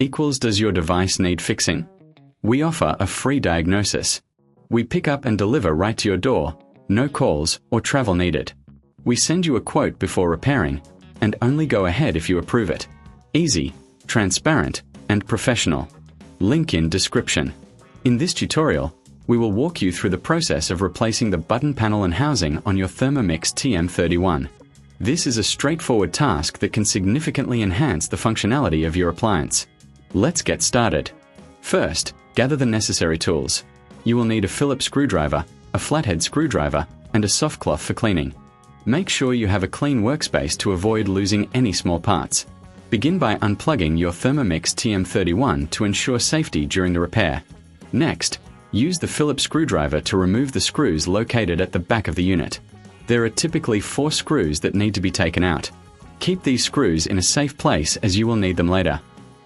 equals does your device need fixing? We offer a free diagnosis. We pick up and deliver right to your door, no calls or travel needed. We send you a quote before repairing, and only go ahead if you approve it. Easy, transparent, and professional. Link in description. In this tutorial, we will walk you through the process of replacing the button panel and housing on your Thermomix TM31. This is a straightforward task that can significantly enhance the functionality of your appliance. Let's get started. First, gather the necessary tools. You will need a Phillips screwdriver, a flathead screwdriver, and a soft cloth for cleaning. Make sure you have a clean workspace to avoid losing any small parts. Begin by unplugging your Thermomix TM31 to ensure safety during the repair. Next, use the Phillips screwdriver to remove the screws located at the back of the unit. There are typically 4 screws that need to be taken out. Keep these screws in a safe place as you will need them later.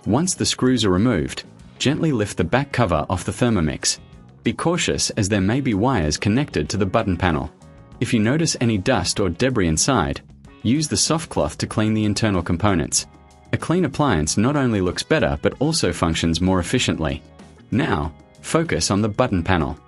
Once the screws are removed, gently lift the back cover off the Thermomix. Be cautious as there may be wires connected to the button panel. If you notice any dust or debris inside, use the soft cloth to clean the internal components. A clean appliance not only looks better but also functions more efficiently. Now, focus on the button panel.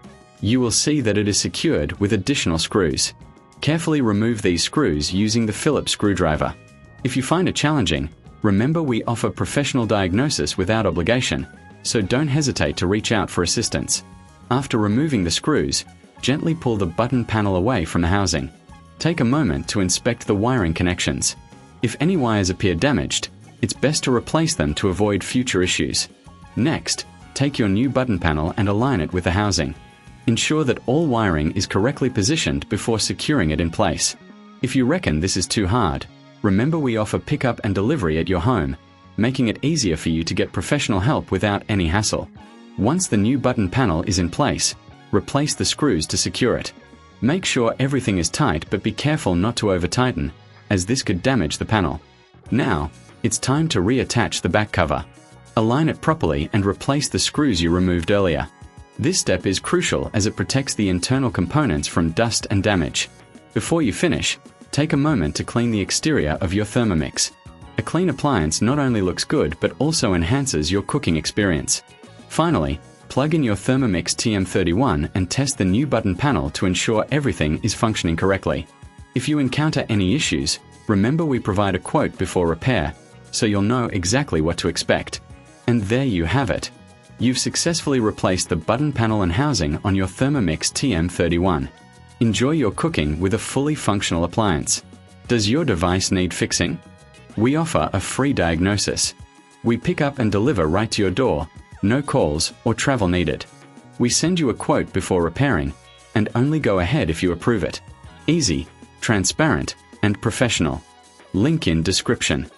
You will see that it is secured with additional screws. Carefully remove these screws using the Phillips screwdriver. If you find it challenging, remember we offer professional diagnosis without obligation, so don't hesitate to reach out for assistance. After removing the screws, gently pull the button panel away from the housing. Take a moment to inspect the wiring connections. If any wires appear damaged, it's best to replace them to avoid future issues. Next, take your new button panel and align it with the housing. Ensure that all wiring is correctly positioned before securing it in place. If you reckon this is too hard, remember we offer pickup and delivery at your home, making it easier for you to get professional help without any hassle. Once the new button panel is in place, replace the screws to secure it. Make sure everything is tight, but be careful not to over-tighten, as this could damage the panel. Now, it's time to reattach the back cover. Align it properly and replace the screws you removed earlier. This step is crucial as it protects the internal components from dust and damage. Before you finish, take a moment to clean the exterior of your Thermomix. A clean appliance not only looks good but also enhances your cooking experience. Finally, plug in your Thermomix TM31 and test the new button panel to ensure everything is functioning correctly. If you encounter any issues, remember we provide a quote before repair, so you'll know exactly what to expect. And there you have it. You've successfully replaced the button panel and housing on your Thermomix TM31. Enjoy your cooking with a fully functional appliance. Does your device need fixing? We offer a free diagnosis. We pick up and deliver right to your door, no calls or travel needed. We send you a quote before repairing, and only go ahead if you approve it. Easy, transparent, and professional. Link in description.